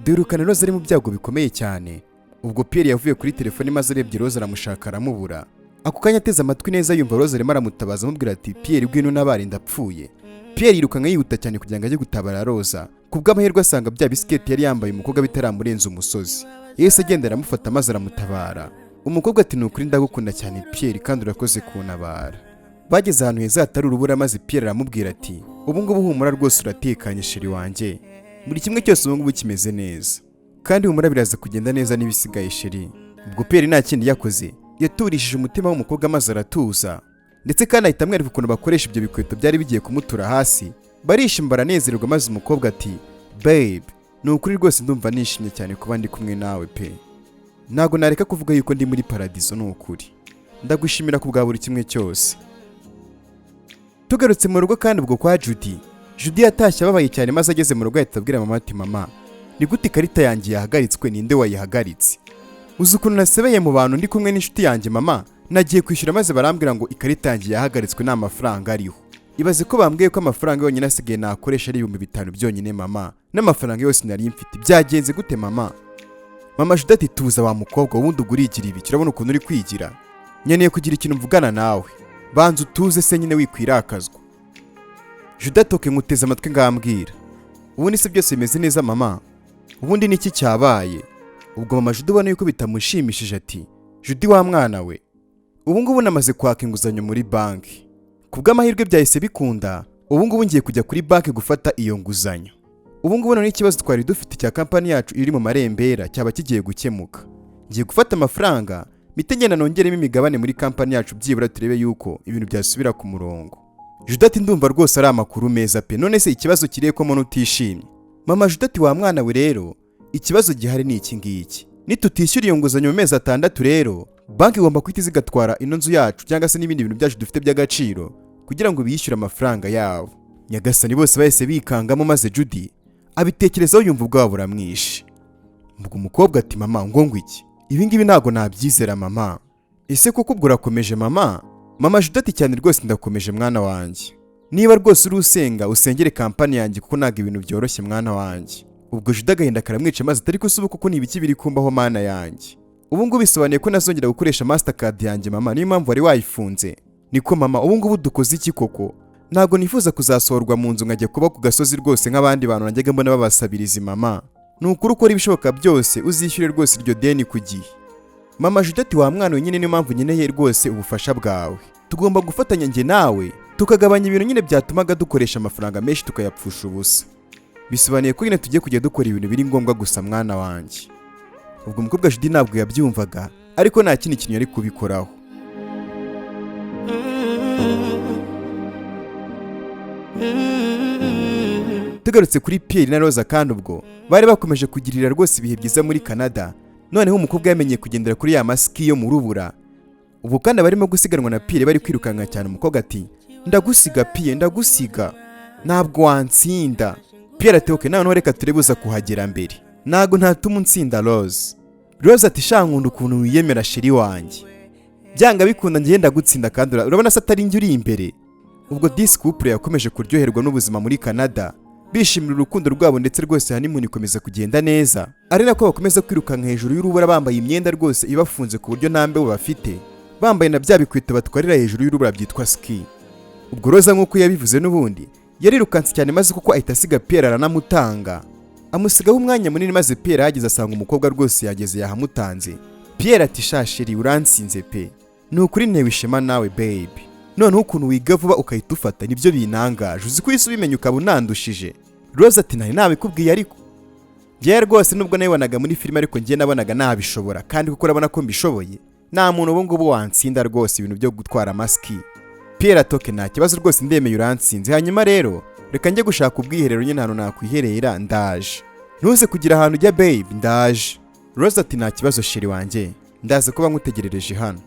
Birukana Rose ari mu byago bikomeye cyane. Ubwo Pierre yavuye kuri telefone maze arebye Rose aramushaka aramubura. Ako kanya ateze amatwi neza yumva Rose arimo aramutabaza amubwira ati Pierre gwino nabari ndapfuye. Pierre yirukanka yihuta cyane kugira ngo ajye gutabara Rose. Kubw'amahirwe asanga bya bisiketi yari yambaye umukobwa bitaramurenza umusozi. Yese agenda aramufata maze aramutabara. Umukobwa ati nukuri ndagukunda cyane Pierre kandi urakoze kuntabara. Bageze ahantu heza hatari urubura maze Pierre aramubwira ati ubu ngubu humura rwose uratekanye sheri wanjye. Muri kimwe cyose ubu ngubu kimeze neza. Kandi humura biraza kugenda neza n'ibisigaye sheri. Ubwo Pierre nta kindi yakoze. Yaturishije umutima w'umukobwa maze aratuza. Ndetse kandi ahita amwereka ukuntu bakoresha ibyo bikweto byari bigiye kumutura hasi. Barishima baranezerwa maze umukobwa ati babe ni ukuri rwose ndumva nishimye cyane kuba ndi kumwe nawe pe. Ntago nareka kuvuga yuko ndi muri paradizo ni ukuri. Ndagushimira ku bwa buri kimwe cyose. Tugarutse mu rugo kandi ubwo kwa Judy yatashye ababaye cyane maze ageze mu rugo ahita abwira mama ati mama ni gute ikarita yanjye yahagaritswe ninde wayihagaritse? Uzi ukuntu nasebeye mu bantu ndi kumwe n'inshuti yanjye mama nagiye kwishyura maze barambwira ngo ikarita yanjye yahagaritswe nta mafaranga ariho. Ibaze ko bambwiye ko amafaranga yonyine asigaye nakoresha ari 5,000 byonyine mama n'amafaranga yose nari mfite byagenze gute mama? Mama Judy ati tuza wa mukobwa ubundi ugurigira ibi kirabona ukuntu uri kwigira. Nyeneye kugira ikintu mvugana nawe. Banza utuze se nyine wikwirakazwa. Judy atoke nguteze amatwi ngambwira. Ubundi se byose bimeze neza mama? Ubundi niki cyabaye? Ubwo mama Judy ubona yuko bitamushimishije ati Judy wa mwana we. Ubu ngubu namaze kwaka inguzanyo muri banki. Kubw'amahirwe byahise bikunda. Ubu ngubu ngiye kujya kuri banki gufata iyo nguzanyo. Ubu ngubu none ikibazo twari dufite cya kampani yacu iri mu marembera cyaba kigiye gukemuka. Ngiye gufata amafaranga mitengena nongeremo imigabane muri kampani yacu byibura turebe yuko ibintu byasubira ku murongo. Judy ati ndumva rwose ari amakuru meza pe none se ikibazo kiriye ko muntu utishimye? Mama Judy ati wa mwana we rero ikibazo gihari ni iki ngiki. Nitutishyura iyo nguzanyo mu mezi 6 rero banki igomba kwita zigatwara ino nzu yacu cyangwa se n'ibindi bintu byacu dufite by'agaciro kugira ngo biyishyure amafaranga yabo. Nyagasani bose bahise bikangamo maze Judy abitekerezaho yumva ubwabo buramwishe. Ubwo umukobwa ati mama ngo iki? Ibi ngibi ntago nabyizera mama. Ese koko ubwo urakomeje mama? Mama Judy ati cyane rwose ndakomeje mwana wanjye. Niba rwose uri usenga usengere kampani yanjye kuko ntago ibintu byoroshye mwana wanjye. Ubwo Judy agahinda karamwica maze atari kusuba kuko ni ibiki biri kumbaho mana yanjye. Ubu ngubu bisobanuye ko nazongera gukoresha Mastercard yanjye mama niyo mpamvu wari wayifunze. Niko mama ubu ngubu dukoze iki koko? Ntago nifuza kuzasohorwa mu nzu nkajya kuba ku gasozi rwose nk'abandi bantu najyaga mbona babasabiriza mama. Nukuri ukora ibishoboka byose uzishyure rwose iryo deni ku gihe. Mama Judy ati wa mwana wenyine niyo mpamvu nkeneye rwose ubufasha bwawe. Tugomba gufatanya njye nawe tukagabanya ibintu nyine byatumaga dukoresha amafaranga menshi tukayapfusha ubusa. Bisobanuye ko nyine tugiye kujya dukora ibintu biri ngombwa gusa mwana wanjye. Ubwo umukobwa Judy ntabwo yabyumvaga ariko nta kindi kintu yari kubikoraho. Tugarutse kuri Pierre na Rose kandi ubwo bari bakomeje kugirira rwose ibihe byiza muri Canada. Noneho umukobwa yamenye kugendera kuri ya maski yo mu rubura. Ubu kandi barimo gusiganwa na Pierre bari kwirukanka cyane. Umukobwa ati ndagusiga Pierre ndagusiga ntabwo wantsinda. Pierre ati okay nawe reka turebuza kuhagera mbere. Nago ntatuma unsinda Rose. Rose ati shankunda ukuntu wiyemera sheri wanjye. Byanga bikunda ngenda gutsinda kandi urabona se atari njye uri imbere. Ubwo this couple yakomeje kuryoherwa n'ubuzima muri Canada. Bishimira urukundo rwabo ndetse rwose honeymoon ikomeza kugenda neza. Ari nako bakomeza kwirukanka hejuru y'urubura bambaye imyenda rwose ibafunze ku buryo nta mbeho bafite. Bambaye na bya bikwito batwarira hejuru y'urubura byitwa ski. Ubwo Rose nk'uko yabivuze n'ubundi yarirukanse cyane maze kuko ahita asiga Pierre aranamutanga. Amusigaho umwanya munini maze Pierre yageze asanga umukobwa rwose yageze yahamutanze. Pierre ati shashiri uransinze pe. Nukuri ntewe ishema nawe babe. None ukuntu wiga vuba ukahita ufata nibyo binangaje uzi ko isi ubimenya ukaba unandushije. Rose ati nawe nabikubwiye ariko ngiye rwose nubwo nayibonaga muri filime ariko ngiye nabonaga nabishobora kandi kuko urabona ko mbishoboye nta muntu ubu ngubu wansinda rwose ibintu byo gutwara maski. Pierre atoke nta kibazo rwose ndemeye uransinze hanyuma rero reka njye gushaka ubwiherero nyine hano nakwiherera ndaje. Ntuze kugira ahantu ujya babe ndaje. Rose ati nta kibazo sheri wanjye ndaze kuba nkutegerereje hano.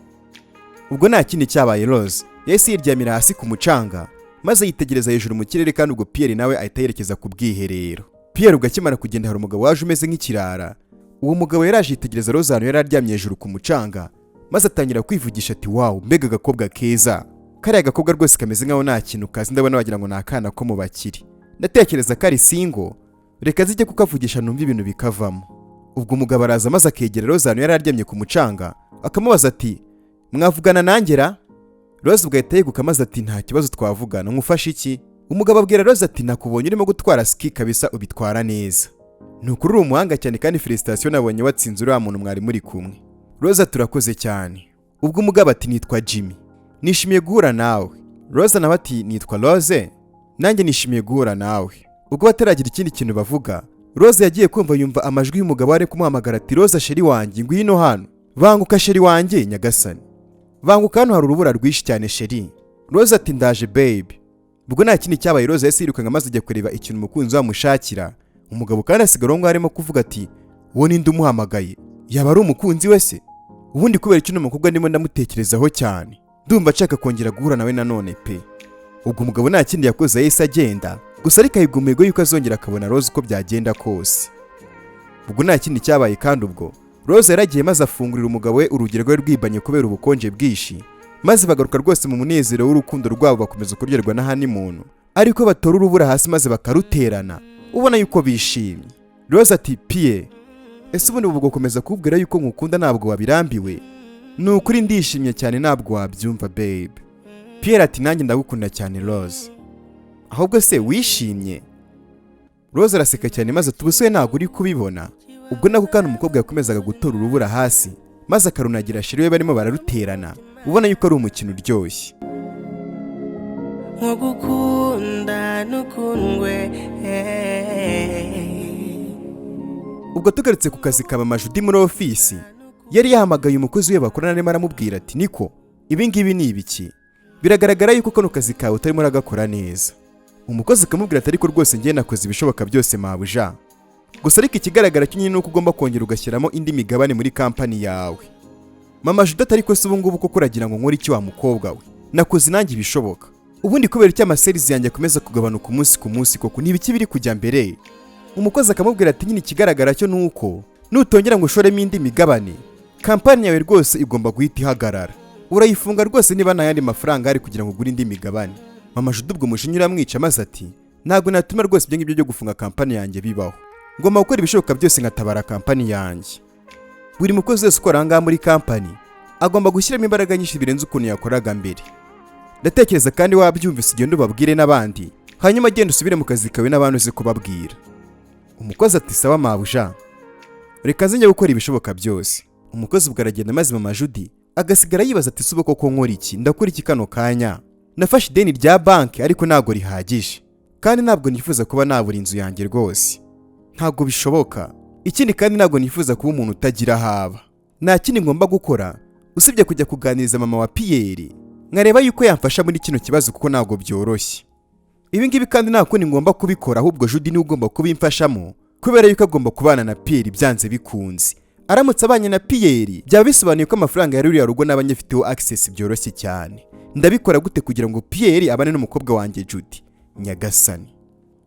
Ubwo nta kindi cyabaye Rose yahise yiryamira hasi ku mucanga maze yitegereza hejuru mu kirere kandi ubwo Pierre nawe ahita yerekeza ku bwiherero. Pierre ugakimara kugenda hari umugabo waje umeze nk'ikirara. Uwo mugabo yaraje yitegereza Rose hano yari aryamye hejuru ku mucanga maze atangira kwivugisha ati wow mbega agakobwa keza. Kariya gakobwa rwose kameze nkaho nta kintu kazi ndabona wagira ngo ni akana ko mu bakiri. ndatekereza ko ari single, reka zijye kukavugisha numva ibintu bikavamo. Ubwo umugabo araza maze akegera Rose ahantu yari aryamye ku mucanga akamubaza ati mwavugana nanjye ra? Rose ubwo ahita yeguka maze ati nta kibazo twavugana, nkufashe iki? Umugabo abwira Rose ati nakubonye urimo gutwara ski kabisa ubitwara neza. Nukuri uri umuhanga cyane kandi felicitation nabonye watsinze uriya muntu mwari muri kumwe. Rose ati urakoze cyane. Ubwo umugabo ati nitwa Jimmy, nishimiye guhura nawe. Rose nawe ati nitwa Rose, nanjye nishimiye guhura nawe. Ubwo bataragira ikindi kintu bavuga, Rose yagiye kumva yumva amajwi y'umugabo ari kumuhamagara ati Rose sheri wanjye ngwino hano. Banguka sheri wanjye nyagasani. Banguka hano hari urubura rwishi cyane sheri. Rose ati ndaje baby. Ubwo nta kindi cyabaye Rose yahise yirukanka maze ajya kureba ikintu umukunzi wamushakira. Umugabo kandi asigara ngo arimo kuvuga ati uwo ninde umuhamagaye? Yaba ari umukunzi we se? Ubundi kubera icyo n'umukobwa ndimo ndamutekerezaho cyane. Ndumva nshaka kongera guhura nawe nanone pe. Ubwo umugabo nta kindi yakoze yahise agenda, gusa ariko ayigumego yuko azongera akabona Rose uko byagenda kose. Ubwo nta kindi cyabaye kandi ubwo Rose yaragiye maze afungurira umugabo we urugero rwe rwibanye kubera ubukonje bwishi, maze bagaruka rwose mu munezero w'urukundo rwabo bakomeza kuryoherwa na honeymoon, ariko batora urubura hasi maze bakaruterana ubona yuko bishimye. Rose ati Pierre, ese ubundi ubwo gukomeza kubwira yuko nkukunda ntabwo wabirambiwe? Nukuri ndishimye cyane ntabwo wabyumva babe. Pierre ati nanjye ndagukunda cyane Rose. Ahubwo se wishimye? Rose araseka cyane maze tubuswe ntabwo uri kubibona. Ubwo nako kandi umukobwa yakomezaga gutora urubura hasi maze akarunagira shiri we barimo bararuterana ubona yuko ari umukino uryoshye. Nkugukunda nukundwe. Ubwo tugarutse ku kazi ka Mama Judy muri ofisi, yari yahamagaye umukozi we bakorana arimo aramubwira ati niko ibi ngibi ni ibiki? Biragaragara yuko kano kazi kawe utarimo uragakora neza. Umukozi akamubwira ati ariko rwose ngiye nakoze ibishoboka byose mabuja, gusa ariko ikigaragara cyo nyine nuko ugomba kongera ugashyiramo indi migabane muri kampani yawe. Mama Judy ati ariko se ubu ngubu ko kuragira ngo nkore iki wa mukobwa we? Nakoze nanjye ibishoboka. Ubundi kubera icyo amaserizi yanjye akomeza kugabanuka umunsi ku munsi koko n'ibiki biri kujya mbere? Umukozi akamubwira ati nyine ikigaragara cyo nuko nutongera ngo ushoremo indi migabane, kampani yawe rwose igomba guhita ihagarara. Urayifunga rwose niba nta yandi mafaranga ari kugira ngo ugure indi migabane. Mama Judy ubwo mushinyira amwica maze ati ntabwo natuma rwose ibyo ngibyo byo gufunga kampani yanjye bibaho. Ngomba gukora ibishoboka byose nkatabara kampani yanjye. Buri mukozi wese ukora ngaha muri kampani agomba gushyiramo imbaraga nyinshi birenze ukuntu yakoraga mbere. Ndatekereza kandi wabyumvise igenda ubabwire n'abandi, hanyuma agenda usubire mu kazi kawe n'abantu uzi kubabwira. Umukozi ati sawa mabuja, reka nze njye gukora ibishoboka byose. Umukozi ubwo aragenda maze Mama Judy agasigara yibaza ati subo koko nkora iki? Ndakora iki kano kanya? Nafashe ideni rya banki ariko ntago rihagije, kandi ntabwo nifuza kuba nabura inzu yanjye rwose. Ntago bishoboka. Ikindi kandi ntago nifuza kuba umuntu utagira haba. Nta kindi ngomba gukora usibye kujya kuganiriza mama wa Pierre nkareba yuko yamfasha muri kino kibazo kuko ntago byoroshye. Ibi ngibi kandi nta kundi ngomba kubikora, ahubwo Judy ni ugomba kubimfashamo kubera yuko agomba kubana na Pierre byanze bikunze. Aramutse abanye na Pierre byaba bisobanuye ko amafaranga yari uriya rugo n'abanyafiteho access byoroshye cyane. Ndabikora gute kugira ngo Pierre abane n'umukobwa wanjye Judy? Nyagasani,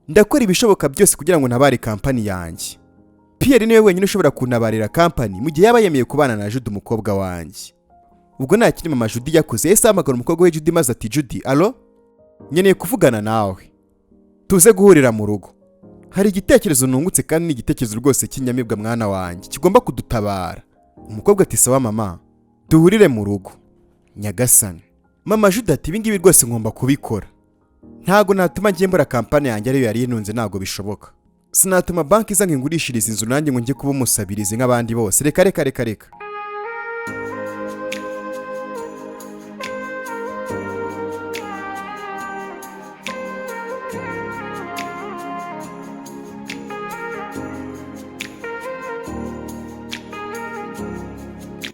ndakora ibishoboka byose kugira ngo ntabare kampani yanjye. Pierre niwe wenyine ushobora kuntabarira kampani mu gihe yaba yemeye kubana na Judy umukobwa wanjye. Ubwo nta kindi Mama Judy yakoze yahise ahamagara umukobwa we Judy maze ati Judy, alo, nkeneye kuvugana nawe, tuze guhurira mu rugo. Hari igitekerezo nungutse kandi ni igitekerezo rwose cy'inyamibwa mwana wanjye kigomba kudutabara. Umukobwa ati sawa mama, duhurire mu rugo. Nyagasani. Mama Judy ati ibi ngibi rwose ngomba kubikora. Ntago natuma ngiye mbura kampani yanjye ariyo yari inunze, ntago bishoboka. Sinatuma banki iza ngingurishiriza inzu nanjye ngo njye kuba umusabirizi nk'abandi bose. Reka.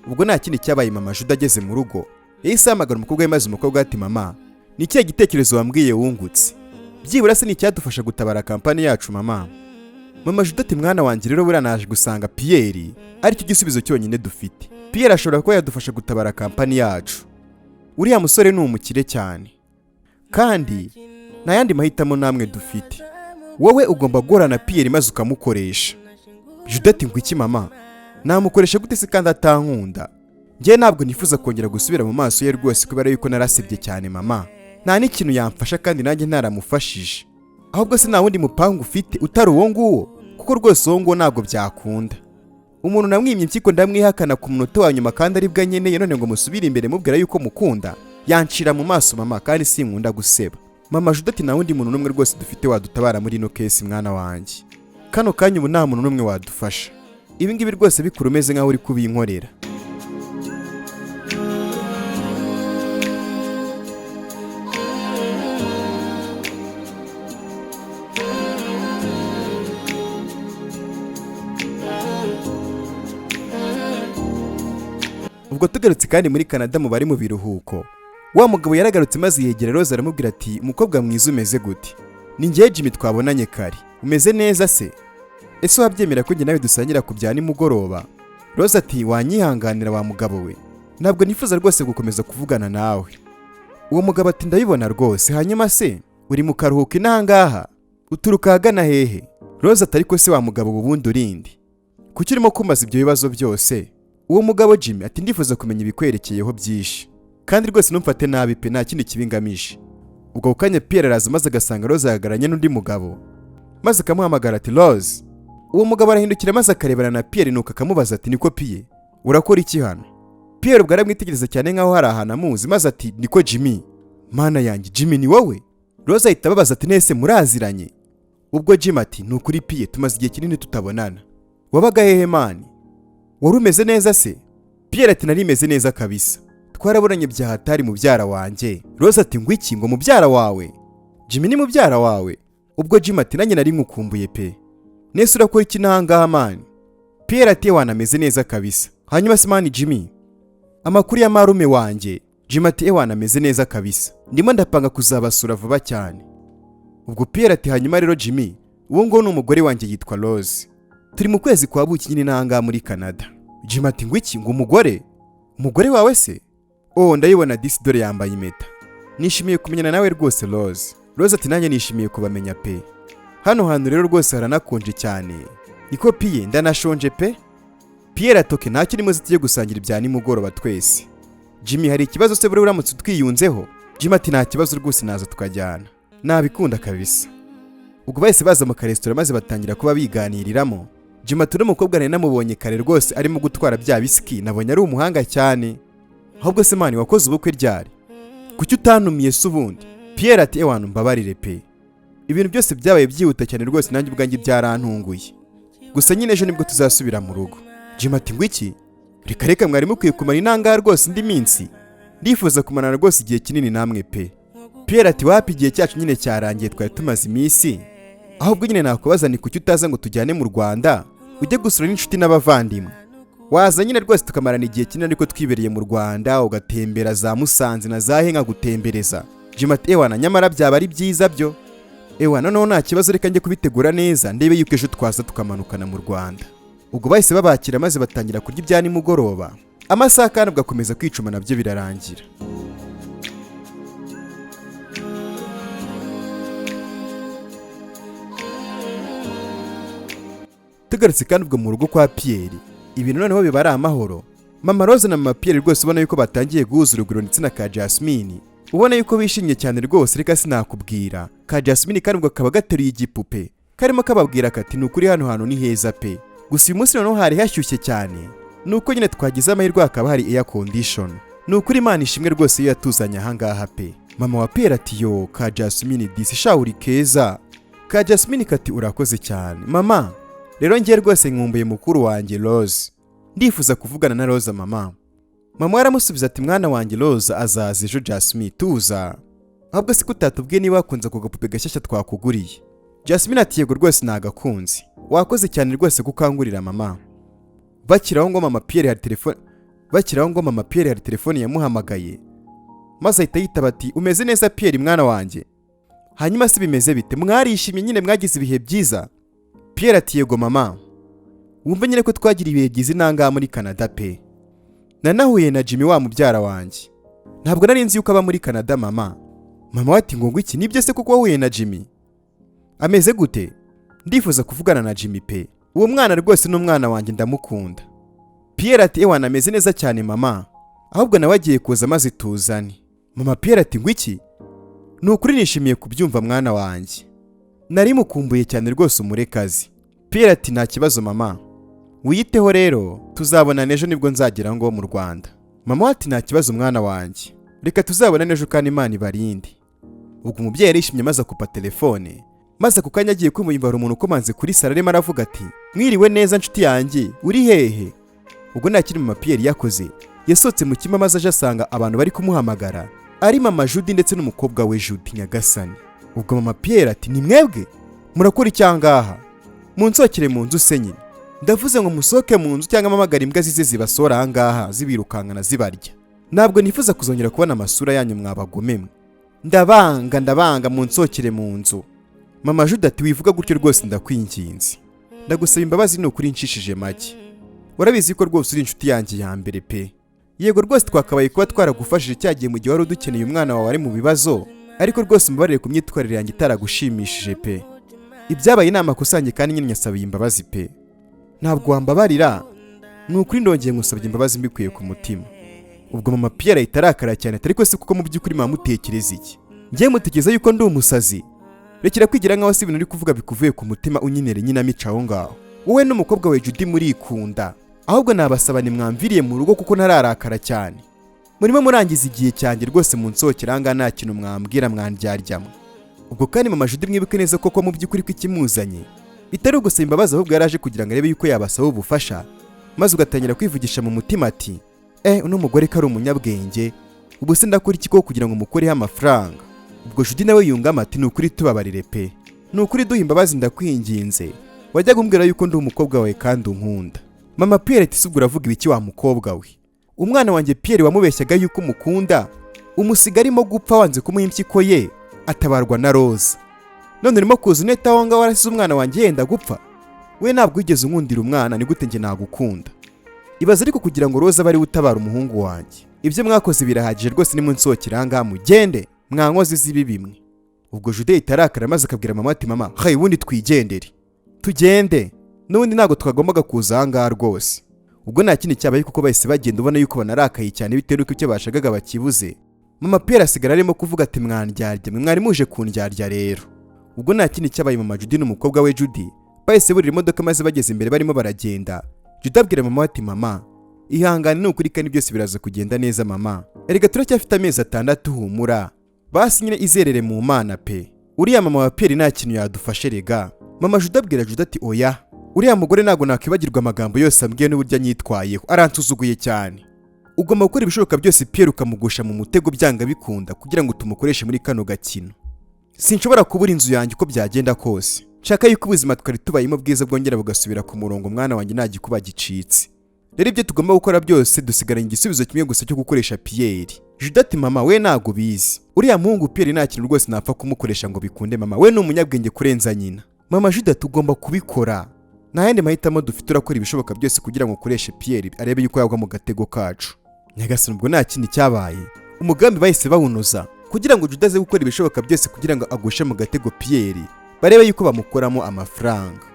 Ubwo nta kindi cyabaye Mama Judy ageze mu rugo yahise ahamagara umukobwa we maze umukobwa ati mama, ni ikihe gitekerezo wambwiye wungutse? Byibura se ni icyadufasha gutabara kampani yacu mama? Mama Judy ati mwana wanjye rero buriya naje gusanga Pierre aricyo gisubizo cyonyine dufite. Pierre ashobora kuba yadufasha gutabara kampani yacu. Uriya musore ni umukire cyane kandi nta yandi mahitamo namwe dufite. Wowe ugomba guhorana Pierre maze ukamukoresha. Judy ati ngo iki mama? Namukoresha gute se kandi atankunda? Njye ntabwo nifuza kongera gusubira mu maso ye rwose kubera yuko narasebye cyane mama. Nta n'ikintu yamfasha kandi nanjye ntaramufashije. ahubwo se nta wundi mupangu ufite utari uwo nguwo, kuko rwose uwo nguwo ntabwo byakunda. Umuntu namwimye impyiko ndamwihakana ku munota wa nyuma kandi aribwo nkeneye, none ngo musubire imbere mubwira yuko mukunda, yancira mu maso mama kandi sinkunda guseba. Mama Jude ati nta wundi muntu n'umwe rwose dufite wadutabara muri ino kesi mwana wanjye, kano kanya ubu nta muntu n'umwe wadufasha. Ibi ngibi rwose bikuru umeze nk'aho uri kubinkorera. Ubwo tugarutse kandi muri Canada mu bari mu biruhuko, wa mugabo yaragarutse maze yegera Rose aramubwira ati umukobwa mwiza umeze gute? Ni njye Jimmy twabonanye kare, umeze neza se? Ese wabyemera ko njye nawe dusangira ku bya nimugoroba? Rose ati wanyihanganira wa mugabo we, ntabwo nifuza rwose gukomeza kuvugana nawe. Uwo mugabo ati ndabibona rwose, hanyuma se uri mu karuhuko inahangaha? Uturuka ahagana hehe? Rose ati ariko se wa mugabo ubundi urindi, kuki urimo kumbaza ibyo bibazo byose? Uwo mugabo Jimmy ati ndifuza kumenya ibikwerekeyeho byinshi, kandi rwose numfate nabi pe, nta kindi kibingamije. Ubwo ukanya Pierre araza maze agasanga Rose yahagararanye n'undi mugabo, maze akamuhamagara ati Rose. Uwo mugabo arahindukira maze akarebana na Pierre nuko akamubaza ati niko Pierre, urakora iki hano? Pierre ubwo aramwitegereza cyane nkaho hari ahantu amuzi maze ati niko Jimmy. Mana yanjye Jimmy ni wowe? Rose ahita ababaza ati nese muraziranye? Ubwo Jimmy ati nukuri Pierre tumaze igihe kinini tutabonana. Wabaga hehe mani? Wari umeze neza se? Pierre ati nari meze neza kabisa, twarabonanye bya hatari mubyara wanjye. Rose ati ngwiki ngo mubyara wawe? Jimmy ni mubyara wawe? Ubwo Jimmy ati nanjye nari nkukumbuye pe, nese urakora iki nahangaha mani? Pierre ati wanameze neza kabisa, hanyuma se mani Jimmy amakuru ya marume wanjye? Jimmy ati wanameze neza kabisa, ndimo ndapanga kuzabasura vuba cyane. Ubwo Pierre ati hanyuma rero Jimmy, uwo ngo ni umugore wanjye yitwa Rose, turi mu kwezi kwa buki nyine nahangaha muri Canada. Jimmy ati ngwiki ngo umugore? Umugore wawe se? Oh ndayibona disi dore yambaye impeta, nishimiye kumenyana nawe rwose Rose. Rose ati nanjye nishimiye kubamenya pe, hano hantu rero rwose haranakonje cyane. Niko Pierre ndanashonje pe. Pierre atoke ntacyo nimuze tujye gusangira ibya nimugoroba twese. Jimmy hari ikibazo se buri uramutse twiyunzeho? Jimmy ati nta kibazo rwose naza tukajyana, nabikunda kabisa. Ubwo bahise baza mu karesitora maze batangira kuba biganiriramo. Jimmy ati n'umukobwa nari namubonye kare rwose arimo gutwara bya bisiki, nabonye ari umuhanga cyane. Ahubwo se mani wakoze ubukwe ryari? Kuki utantumiye se ubundi? Pierre ati ewana mbabarire pe, ibintu byose byabaye byihuta cyane rwose nanjye ubwanjye byarantunguye, gusa nyine ejo nibwo tuzasubira mu rugo. Jimmy ati ngwiki? Reka mwari mukwiye kumara inangaha rwose indi minsi, ndifuza kumarana rwose igihe kinini namwe pe. Pierre ati wapi igihe cyacu nyine cyarangiye, twari tumaze iminsi. Ahubwo nyine nakubaza ni kuki utaza ngo tujyane mu Rwanda ujye gusura n'inshuti n'abavandimwe? Waza nyine rwose tukamarana igihe kinini ariko twibereye mu Rwanda, ugatembera za Musanze na za Henga gutembereza. Jimmy ati ewana nyamara byaba ari byiza byo. Ewana noneho nta kibazo, reka njye kubitegura neza ndebe yuko ejo twaza tukamanukana mu Rwanda. Ubwo bahise babakira maze batangira kurya ibya nimugoroba, amasaha kandi ugakomeza kwicuma nabyo birarangira. Tugarutse kandi ubwo mu rugo kwa Pierre, ibintu noneho biba ari amahoro. Mama Rose na Mama Pierre rwose ubona yuko batangiye guhuza urugwiro ndetse na ka Jasmine, ubona yuko bishimye cyane rwose, reka sinakubwira. Ka Jasmine kandi ubwo kaba gateruye igipupe karimo kababwira kati nukuri hano hantu ni heza pe, gusa uyu munsi noneho hari hashyushye cyane, nuko nyine twagize amahirwe hakaba hari air condition. Nukuri Imana ishimwe rwose iyo yatuzanye ahangaha pe. Mama wa Pierre ati yo ka Jasmine disi shawuri keza. Ka Jasmine kati urakoze cyane mama, rero ngiye rwose nkumbuye mukuru wanjye Rose, ndifuza kuvugana na Rose mama. Mama aramusubiza ati mwana wanjye Rose azaza ejo Jasmine tuza, ahubwo se kutatubwiye niba wakunze ako gapupe gashyashya twakuguriye? Jasmine ati yego rwose nagakunze, wakoze cyane rwose kukangurira mama. Bakiraho ngo Mama Pierre hari telefone yamuhamagaye, maze ahita yitaba ati umeze neza Pierre mwana wanjye? Hanyuma se bimeze bite, mwarishimye nyine mwagize ibihe byiza? Pierre ati yego mama, wumva nyine ko twagira ibihe byiza inangaha muri Canada pe. Nanahuye na Jimmy wa mubyara wanjye, ntabwo nari nzi yuko aba muri Canada mama. Mama ati ngo ngwiki nibyo se kuko wahuye na Jimmy? Ameze gute? Ndifuza kuvugana na Jimmy pe, uwo mwana rwose n'umwana wanjye ndamukunda. Pierre ati ewana ameze neza cyane mama, ahubwo nawe agiye kuza maze tuzane. Mama Pierre ati ngwiki? Nukuri nishimiye kubyumva mwana wanjye. nari mukumbuye cyane rwose umurekazi. Pierre ati nta kibazo mama, wiyiteho rero tuzabona ejo nibwo nzagera ngo mu Rwanda. Mama ati nta kibazo mwana wanjye, reka tuzabona ejo kandi Imana ibarinde. Ubwo umubyeyi yarishimye maze akupa telefone, maze ako kanya agiye kumuyumva umuntu ukomanze kuri salo arimo aravuga ati mwiriwe neza nshuti yanjye uri hehe. Ubwo nta kindi mama Pierre yakoze, yasohotse mu cyumba maze aje asanga abantu bari kumuhamagara ari mama Judy ndetse n'umukobwa we Judy nyagasani. Ubwo mama Pierre ati ni mwebwe murakora icyangaha, munsokere mu nzu se nyine. Ndavuze ngo musoke mu nzu cyangwa mamagara imbwa zize zibasora ahangaha zibirukankana zibarya. Ntabwo nifuza kuzongera kubona amasura yanyu mwabagomemwe. Ndabanga munsokere mu nzu. Mama Judy ati wivuga gutyo rwose ndakwinginze, ndagusaba imbabazi ni ukuri nshishije make. Warabizi ko rwose uri inshuti yanjye ya mbere pe. Yego rwose twakabaye kuba twaragufashije cyagiye mu gihe wari udukeneye umwana wawe ari mu bibazo, ariko rwose mbabarire ku myitwarire yanjye itaragushimishije pe. Ibyabaye inama kusange kandi nyine nyasabiye imbabazi pe. Ntabwo wambabarira, ni ukuri ndongeye ngusabye imbabazi mbikuye ku mutima. Ubwo mama Pierre ahita arakara cyane, ariko se kuko mu by'ukuri mwamutekereza iki? Ngiye mutekereza yuko ndi umusazi? Rekera kwigira nkaho si ibintu uri kuvuga bikuvuye ku mutima unyinere nyina mica aho ngaho. Wowe n'umukobwa we Judy murikunda, ahubwo nabasaba nimwamviriye mu rugo kuko ntararakara cyane. Murimo murangiza igihe cyanjye rwose munsokera ahangaha nta kintu mwambwira mwandyaryamu. Ubwo kandi mama Judy mwibuke neza koko mu by'ukuri ko ikimuzanye bitari ugusaba imbabazi, ahubwo yaraje kugira ngo arebe yuko yabasaba ubufasha, maze ugatangira kwivugisha mu mutima ati uno mugore ko ari umunyabwenge, ubu se ndakora iki ko kugira ngo mukoreho amafaranga. Ubwo Judy nawe yungama ati ni ukuri tubabarire pe, ni ukuri duha imbabazi ndakwinginze, wajyaga umbwira yuko ndi umukobwa wawe kandi unkunda. Mama Pierre ati subwo uravuga ibiki wa mukobwa we? Umwana wanjye Pierre wamubeshyaga yuko umukunda, umusiga arimo gupfa wanze kumuha impyiko ye atabarwa na Roza. None urimo kuza uneta aho ngaho warasize umwana wanjye yenda gupfa? We ntabwo wigeze unkundira umwana, ni gute njye nagukunda? Ibaze ariko kugira ngo Roza bari utabara umuhungu wanjye. Ibyo mwakoze birahagije rwose, nimunsokera ahangaha mugende mwankoze zibi bimwe. Ubwo Judy itarakara maze akabwira mama ati mama hayi ubundi twigendere tugende, n'ubundi ntabwo twagombaga kuza ahangaha rwose. Ubwo nta kindi cyabaye kuko bahise bagenda ubona yuko banarakaye cyane bitewe n'uko icyo bashagaga bakibuze. Mama Pierre asigara arimo kuvuga ati mwandyarya mwari muje kundyarya rero. Ubwo nta kindi cyabaye mama Judy n'umukobwa we Judy bahise burira imodoka maze bageze imbere barimo baragenda. Judy abwira mama ati mama ihangane ni ukuri kandi byose biraza kugenda neza mama, erega turacyafite amezi 6 humura, basi nyine izerere mu Mana pe. Uriya mama wa Pierre nta kintu yadufashe rega. Mama Judy abwira Judy ati oya, uriya mugore ntabwo nakwibagirwa amagambo yose ambwiye n'uburyo anyitwayeho, aransuzuguye cyane. Ugomba gukora ibishoboka byose Pierre ukamugusha mu mutego byanga bikunda kugira ngo tumukoreshe muri kano gakino. Sinshobora kubura inzu yanjye uko byagenda kose. Shaka yuko ubuzima twari tubayimo bwiza bwongera bugasubira ku murongo mwana wanjye nta gikuba gicitse. Rero ibyo tugomba gukora byose dusigaranye igisubizo kimwe gusa cyo gukoresha Pierre. Judy ati mama we ntago bizi, uriya muhungu Pierre nta kintu rwose napfa kumukoresha ngo bikunde mama, we ni umunyabwenge kurenza nyina. Mama Judy tugomba kubikora, nta yandi mahitamo dufite, urakora ibishoboka byose kugira ngo ukoreshe Pierre arebe yuko yagwa mu gatego kacu. Nyagasani ubwo nta kindi cyabaye, umugambi bahise bawunoza kugira ngo Judy aze gukora ibishoboka byose kugira ngo agushe mu gatego Pierre barebe yuko bamukoramo amafaranga.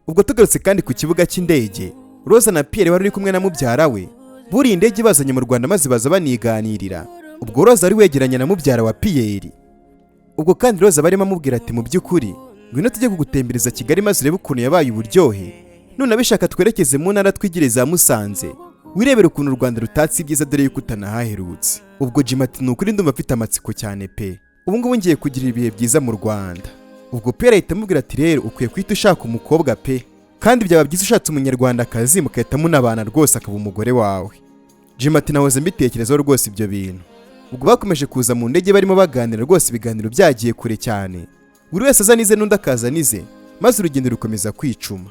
Ubwo tugarutse kandi ku kibuga cy'indege, Roza na Pierre wari kumwe na mubyara we buri indege bazanye mu Rwanda maze baza baniganirira. Ubwo Roza ari wegeranye na mubyara wa Pierre. Ubwo kandi Roza barimo amubwira ati mu by'ukuri ngwino tujye kugutembereza Kigali maze urebe ukuntu yabaye uburyohe, none abishaka twerekeze mu ntara twigire za Musanze wirebera ukuntu u Rwanda rutatse ibyiza dore yuko utanahaherutse. Ubwo Jim ati ni ukuri ndumva afite amatsiko cyane pe, ubu ngubu ngiye kugira ibihe byiza mu Rwanda. Ubwo Pierre ahita amubwira ati rero ukwiye kwita ushaka umukobwa pe, kandi byaba byiza ushatse umunyarwandakazi mukahita munabana rwose akaba umugore wawe. Jim ati nahoze mbitekerezaho rwose ibyo bintu. Ubwo bakomeje kuza mu ndege barimo baganira rwose, ibiganiro byagiye kure cyane, buri wese azanize n'undi akazanize, maze urugendo rukomeza kwicuma.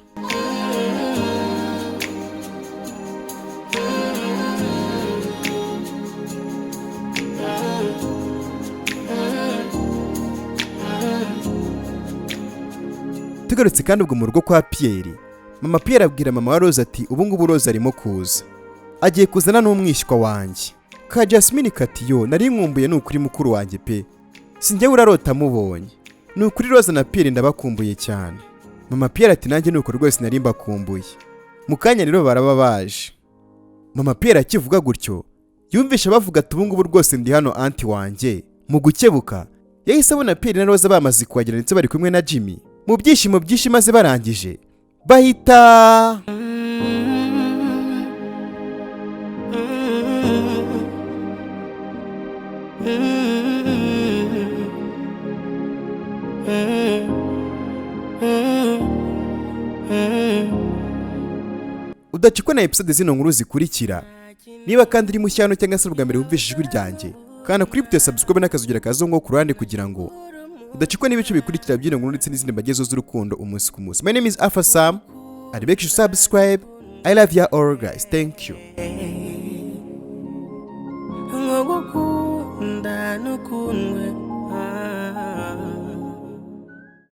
Tugarutse kandi ubwo mu rugo kwa Pierre, mama Pierre abwira mama wa Roza ati ubu ngubu Roza arimo kuza, agiye kuzana n'umwishywa wanjye ka Jasmine. Kati yo nari nkumbuye n'ukuri mukuru wanjye pe, sinjye urarota mubonye. Ni ukuri Roza na Pierre ndabakumbuye cyane. Mama Pierre ati nanjye nuko rwose nari mbakumbuye. Mu kanya rero baraba baje. Mama Pierre akivuga gutyo yumvisha bavuga ati ubungubu rwose ndi hano anti wanjye. Mu gukebuka yahise abona Pierre na Roza bamaze kuhagera ndetse bari kumwe na Jimmy. Mu byishimo byinshi maze barangije bahita udacikwa na episode zino nkuru zikurikira. Niba kandi uri mushyano cyangwa se ubwa mbere wumvise ijwi ryanjye, kana kuri buto subscribe n'akazugira kazongo ku ruhande kugira ngo udacikwa n'ibice bikurikira by'ino nkuru ndetse n'izindi mbagezo z'urukundo umunsi ku munsi. My name is Alpha Sam. I beg you subscribe. I love you all guys. Thank you.